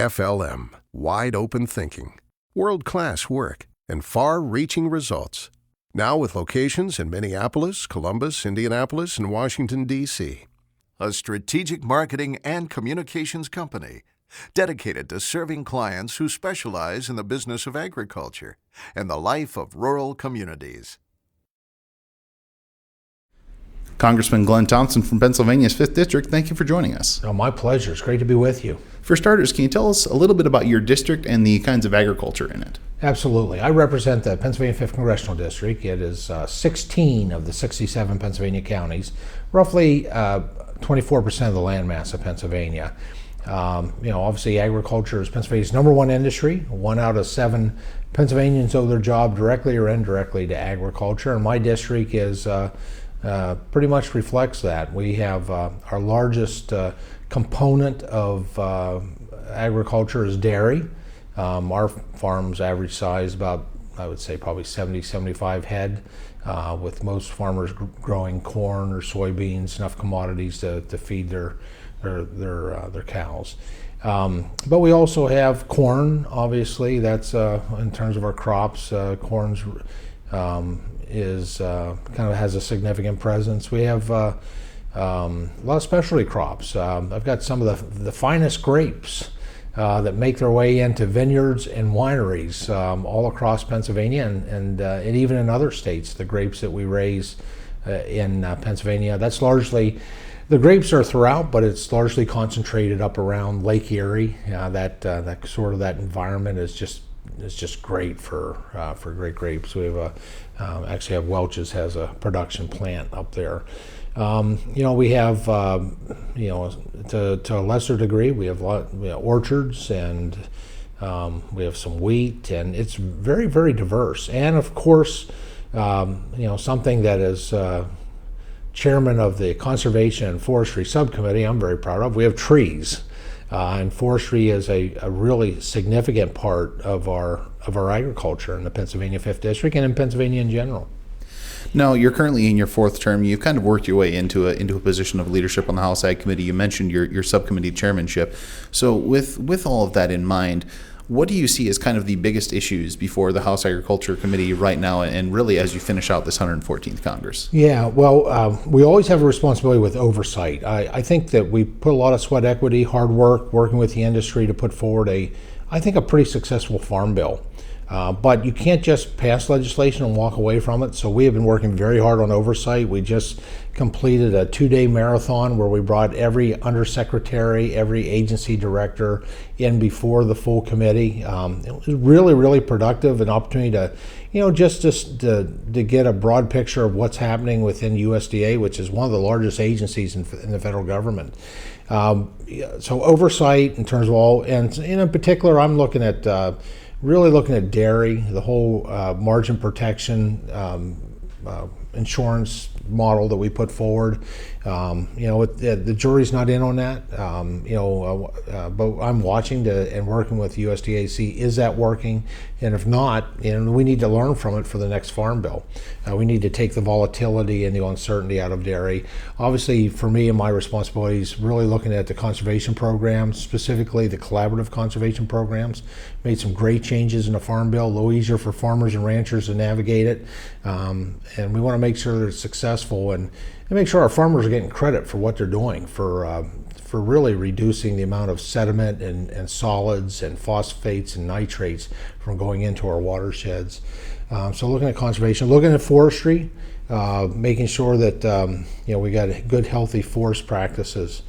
FLM, wide open thinking, world-class work, and far-reaching results. Now with locations in Minneapolis, Columbus, Indianapolis, and Washington, D.C. A strategic marketing and communications company dedicated to serving clients who specialize in the business of agriculture and the life of rural communities. Congressman Glenn Thompson from Pennsylvania's 5th District, thank you for joining us. Oh, my pleasure. It's great to be with you. For starters, can you tell us a little bit about your district and the kinds of agriculture in it? Absolutely. I represent the Pennsylvania 5th Congressional District. It is 16 of the 67 Pennsylvania counties, roughly 24% of the landmass of Pennsylvania. Obviously agriculture is Pennsylvania's number one industry. 1 out of 7 Pennsylvanians owe their job directly or indirectly to agriculture, and my district is pretty much reflects that. We have our largest component of agriculture is dairy. Our farm's average size about, I would say, probably 70, 75 head, with most farmers growing corn or soybeans, enough commodities to feed their cows. But we also have corn, obviously. That's in terms of our crops, corn's is kind of has a significant presence. We have a lot of specialty crops. I've got some of the finest grapes that make their way into vineyards and wineries all across Pennsylvania and even in other states. The grapes that we raise in Pennsylvania, that's largely, the grapes are throughout, but it's largely concentrated up around Lake Erie. That sort of that environment is just great for great grapes. We have actually have Welch's has a production plant up there. We have to a lesser degree we have orchards, and we have some wheat, and it's very, very diverse. And of course, something that is chairman of the Conservation and Forestry Subcommittee I'm very proud of. We have trees. And forestry is a really significant part of our agriculture in the Pennsylvania 5th District and in Pennsylvania in general. Now, you're currently in your 4th term. You've kind of worked your way into a position of leadership on the House Ag Committee. You mentioned your subcommittee chairmanship. So with all of that in mind, what do you see as kind of the biggest issues before the House Agriculture Committee right now, and really as you finish out this 114th Congress? Yeah, well, we always have a responsibility with oversight. I think that we put a lot of sweat equity, hard work, working with the industry to put forward a pretty successful farm bill. But you can't just pass legislation and walk away from it. So we have been working very hard on oversight. We just completed a 2-day marathon where we brought every undersecretary, every agency director in before the full committee. It was really, really productive, an opportunity to, just to get a broad picture of what's happening within USDA, which is one of the largest agencies in the federal government. So oversight in terms of all, and in particular, I'm looking at really looking at dairy, the whole margin protection insurance model that we put forward. The jury's not in on that, but I'm watching and working with USDA to see, is that working? And if not, we need to learn from it for the next farm bill. We need to take the volatility and the uncertainty out of dairy. Obviously, for me and my responsibilities, really looking at the conservation programs, specifically the collaborative conservation programs. Made some great changes in the farm bill, a little easier for farmers and ranchers to navigate it. And we want to make sure that it's successful and make sure our farmers are getting credit for what they're doing for really reducing the amount of sediment and solids and phosphates and nitrates from going into our watersheds. So looking at conservation, looking at forestry, making sure that we got good, healthy forest practices.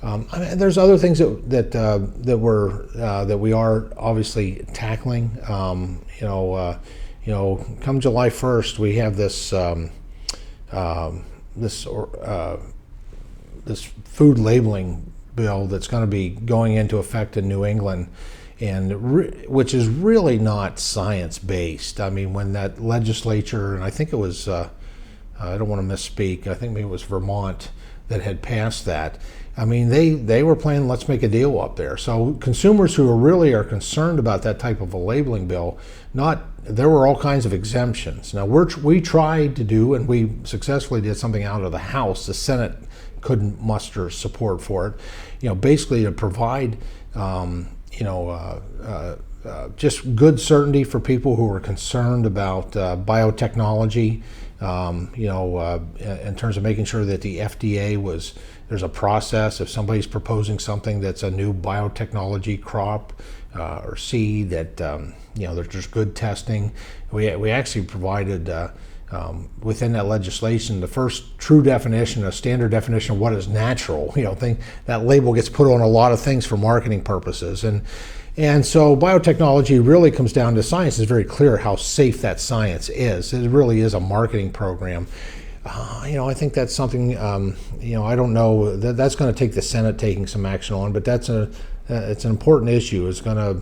There's other things that we are obviously tackling. Come July 1st, we have this food labeling bill that's going to be going into effect in New England, and which is really not science-based. I mean, when that legislature, and I think it was, I don't want to misspeak, I think maybe it was Vermont that had passed that. I mean, they were playing let's make a deal up there. So consumers who are concerned about that type of a labeling bill, there were all kinds of exemptions. Now we tried to do, and we successfully did something out of the House. The Senate couldn't muster support for it. Basically to provide just good certainty for people who are concerned about biotechnology. In terms of making sure that the FDA there's a process if somebody's proposing something that's a new biotechnology crop or seed that there's just good testing. We actually provided within that legislation the first true definition, a standard definition of what is natural. That label gets put on a lot of things for marketing purposes, and so biotechnology really comes down to science. It's very clear how safe that science is. It really is a marketing program. I think that's something, I don't know, that's going to take the Senate taking some action on, but it's an important issue. It's going to,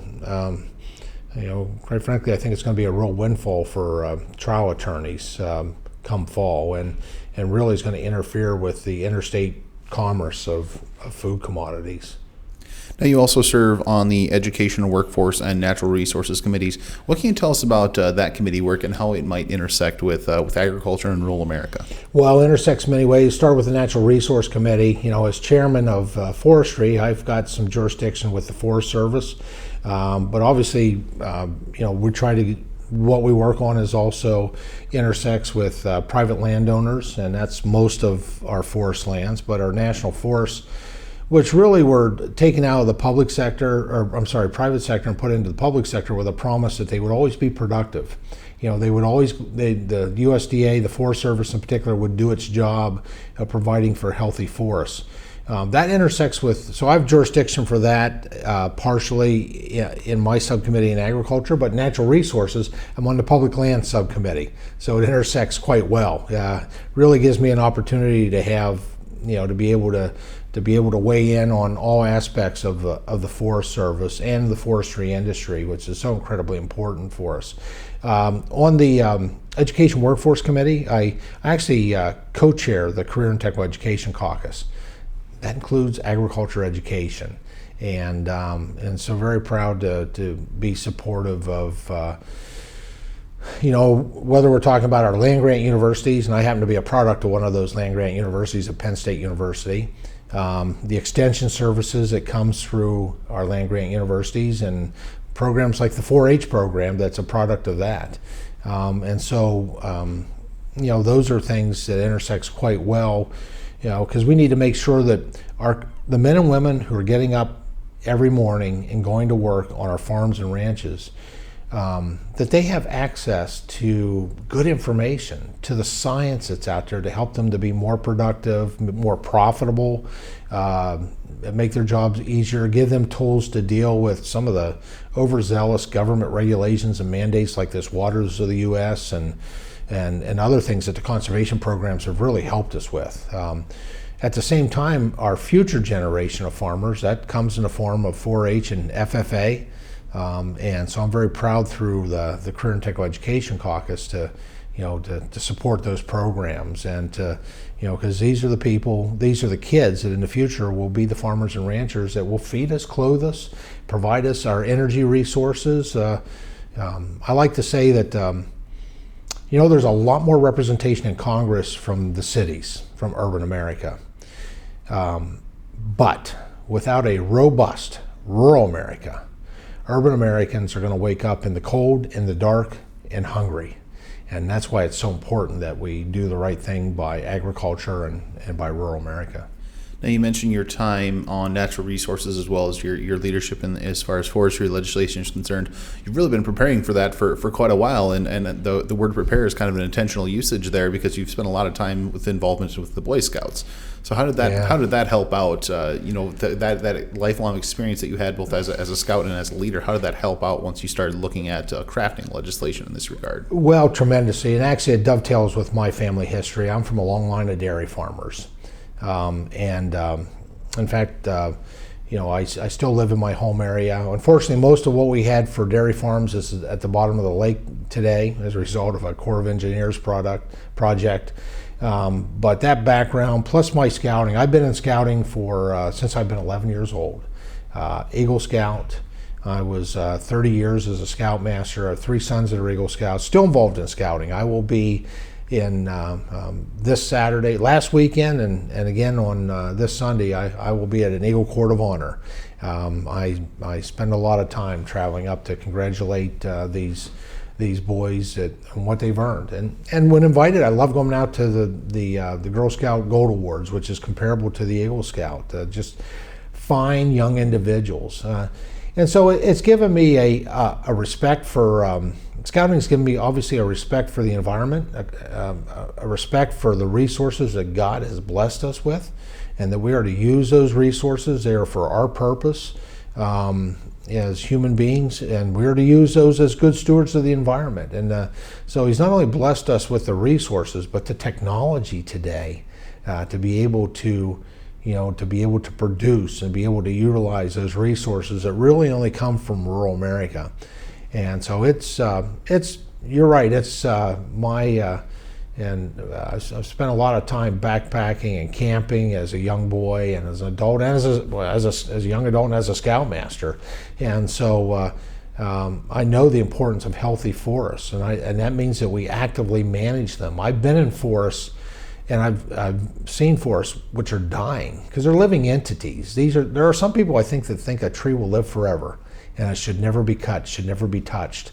quite frankly, I think it's going to be a real windfall for trial attorneys come fall, and really is going to interfere with the interstate commerce of food commodities. Now, you also serve on the Education, Workforce, and Natural Resources Committees. What can you tell us about that committee work and how it might intersect with agriculture and rural America? Well, it intersects many ways. Start with the Natural Resource Committee. As chairman of forestry, I've got some jurisdiction with the Forest Service. But obviously, what we work on is also intersects with private landowners, and that's most of our forest lands. But our national forests, which really were taken out of the private sector and put into the public sector with a promise that they would always be productive. The USDA, the Forest Service in particular, would do its job of providing for healthy forests. That intersects so I have jurisdiction for that partially in my subcommittee in agriculture, but natural resources, I'm on the public land subcommittee. So it intersects quite well. Really gives me an opportunity to have, to be able to weigh in on all aspects of the Forest Service and the forestry industry, which is so incredibly important for us. On the Education Workforce Committee, I actually co-chair the Career and Technical Education Caucus. That includes agriculture education, and so very proud to be supportive of whether we're talking about our land-grant universities, and I happen to be a product of one of those land-grant universities at Penn State University, the extension services that comes through our land-grant universities, and programs like the 4-H program that's a product of that. Those are things that intersects quite well, because we need to make sure that the men and women who are getting up every morning and going to work on our farms and ranches, that they have access to good information, to the science that's out there to help them to be more productive, more profitable, make their jobs easier, give them tools to deal with some of the overzealous government regulations and mandates like this Waters of the U.S. and other things that the conservation programs have really helped us with. At the same time, our future generation of farmers, that comes in the form of 4-H and FFA. And so I'm very proud through the Career and Technical Education Caucus to support those programs, and because these are the kids that in the future will be the farmers and ranchers that will feed us, clothe us, provide us our energy resources. I like to say that there's a lot more representation in Congress from the cities, from urban America, but without a robust rural America, urban Americans are going to wake up in the cold, in the dark, and hungry. And that's why it's so important that we do the right thing by agriculture and by rural America. Now, you mentioned your time on natural resources as well as your leadership as far as forestry legislation is concerned. You've really been preparing for that for quite a while, and the word prepare is kind of an intentional usage there because you've spent a lot of time with involvement with the Boy Scouts. So how did that help out? That lifelong experience that you had both as a scout and as a leader, how did that help out once you started looking at crafting legislation in this regard? Well, tremendously, and actually it dovetails with my family history. I'm from a long line of dairy farmers. In fact, I still live in my home area. Unfortunately, most of what we had for dairy farms is at the bottom of the lake today as a result of a Corps of Engineers project. But that background, plus my scouting, I've been in scouting since I've been 11 years old. Eagle Scout. I was 30 years as a scoutmaster. I have 3 sons that are Eagle Scouts, still involved in scouting. I will be in this Saturday, last weekend, and again on this Sunday, I will be at an Eagle Court of Honor. I spend a lot of time traveling up to congratulate these boys on what they've earned, and when invited, I love going out to the Girl Scout Gold Awards, which is comparable to the Eagle Scout. Just fine young individuals, and so it's given me a respect for scouting. Has given me obviously a respect for the environment, a respect for the resources that God has blessed us with, and that we are to use those resources. They are for our purpose as human beings, and we're to use those as good stewards of the environment. And so He's not only blessed us with the resources, but the technology today to be able to, produce and be able to utilize those resources that really only come from rural America. And so it's you're right. It's I've spent a lot of time backpacking and camping as a young boy and as an adult, and as a young adult and as a scoutmaster. And so I know the importance of healthy forests, and that means that we actively manage them. I've been in forests, and I've seen forests which are dying because they're living entities. There are some people I think that think a tree will live forever and it should never be cut, should never be touched.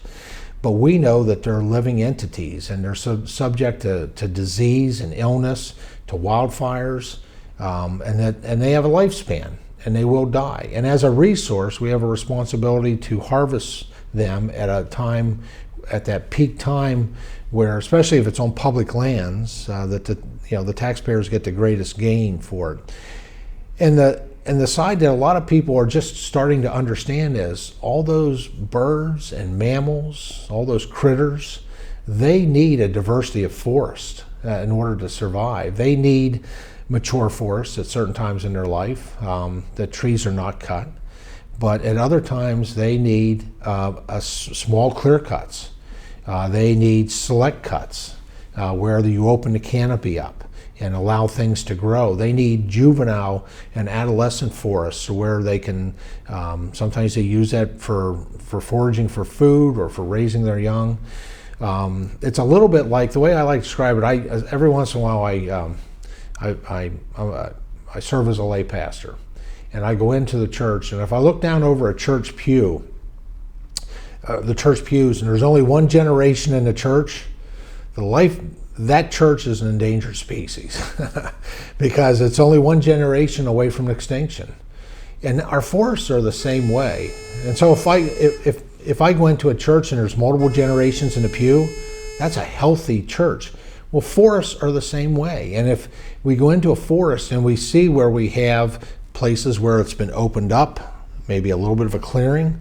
But we know that they're living entities, and they're subject to disease and illness, to wildfires, and they have a lifespan, and they will die. And as a resource, we have a responsibility to harvest them at that peak time, where, especially if it's on public lands, that the taxpayers get the greatest gain for it. And the side that a lot of people are just starting to understand is all those birds and mammals, all those critters, they need a diversity of forest in order to survive. They need mature forests at certain times in their life. The trees are not cut, but at other times they need small clear cuts. They need select cuts where you open the canopy up and allow things to grow. They need juvenile and adolescent forests where they can, sometimes they use that for foraging for food or for raising their young. It's a little bit like, the way I like to describe it, every once in a while I serve as a lay pastor, and I go into the church, and if I look down over a church pew, the church pews, and there's only one generation in the church, that church is an endangered species because it's only one generation away from extinction. And our forests are the same way. And so if I go into a church and there's multiple generations in the pew, that's a healthy church. Well, forests are the same way. And if we go into a forest and we see where we have places where it's been opened up, maybe a little bit of a clearing,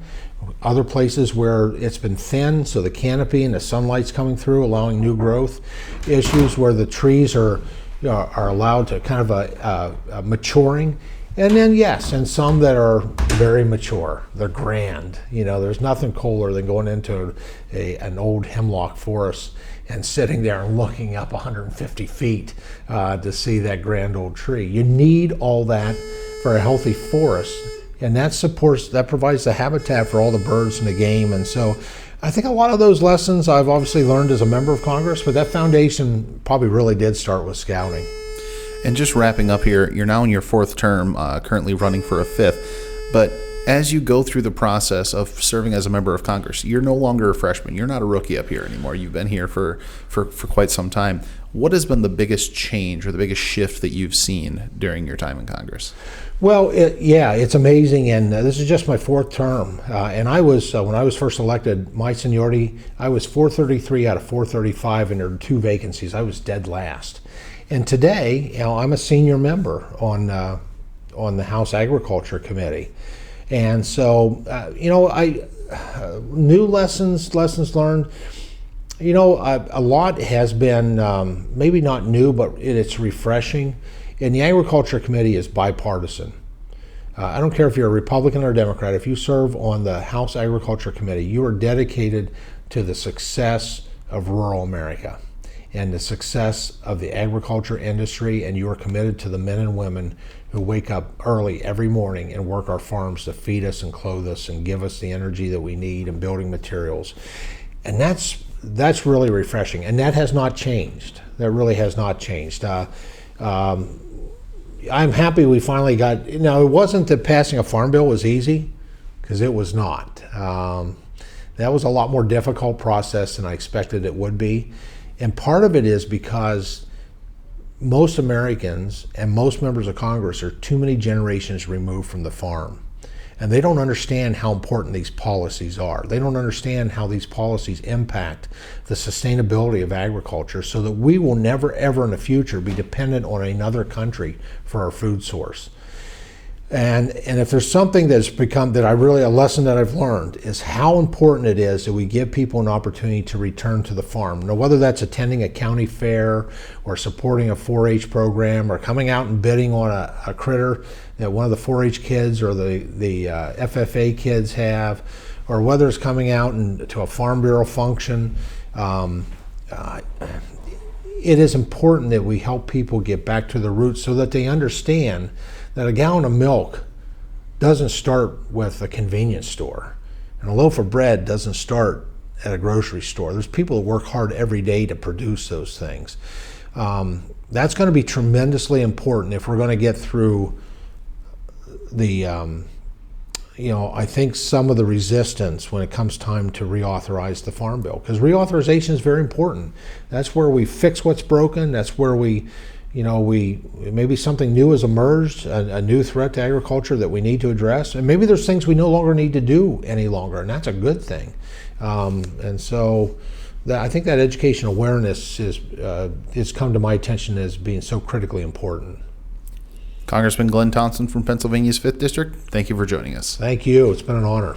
other places where it's been thin, so the canopy and the sunlight's coming through, allowing new growth, issues where the trees are allowed to kind of maturing, and then and some that are very mature, they're grand. There's nothing cooler than going into an old hemlock forest and sitting there and looking up 150 feet to see that grand old tree. You need all that for a healthy forest. And that provides the habitat for all the birds and the game. And so I think a lot of those lessons I've obviously learned as a member of Congress, but that foundation probably really did start with scouting. And just wrapping up here, you're now in your fourth term, currently running for a fifth. But as you go through the process of serving as a member of Congress, you're no longer a freshman. You're not a rookie up here anymore. You've been here for quite some time. What has been the biggest change or the biggest shift that you've seen during your time in Congress? Well, it's amazing, and this is just my fourth term. And I was, when I was first elected, my seniority, I was 433 out of 435, and there were 2 vacancies. I was dead last. And today, I'm a senior member on the House Agriculture Committee. And so, new lessons learned. A lot has been maybe not new, but it's refreshing. And the Agriculture Committee is bipartisan. I don't care if you're a Republican or Democrat, if you serve on the House Agriculture Committee, you are dedicated to the success of rural America and the success of the agriculture industry, and you are committed to the men and women who wake up early every morning and work our farms to feed us and clothe us and give us the energy that we need and building materials. And that's that's really refreshing, and that has not changed. That really has not changed. I'm happy we finally got. It wasn't that passing a farm bill was easy, because it was not. That was a lot more difficult process than I expected it would be, and part of it is because most Americans and most members of Congress are too many generations removed from the farm. And they don't understand how important these policies are. They don't understand how these policies impact the sustainability of agriculture, so that we will never, ever in the future be dependent on another country for our food source. And if there's something that's become, a lesson that I've learned, is how important it is that we give people an opportunity to return to the farm. Now, whether that's attending a county fair or supporting a 4-H program or coming out and bidding on a critter that one of the 4-H kids or the FFA kids have, or whether it's coming out to a Farm Bureau function, it is important that we help people get back to the roots so that they understand that a gallon of milk doesn't start with a convenience store, and a loaf of bread doesn't start at a grocery store. There's people that work hard every day to produce those things. That's going to be tremendously important if we're going to get through the, I think some of the resistance when it comes time to reauthorize the Farm Bill, because reauthorization is very important. That's where we fix what's broken. That's where we maybe something new has emerged, a new threat to agriculture that we need to address, and maybe there's things we no longer need to do any longer, and that's a good thing. And so I think that education awareness has come to my attention as being so critically important. Congressman Glenn Thompson from Pennsylvania's 5th District, thank you for joining us. Thank you. It's been an honor.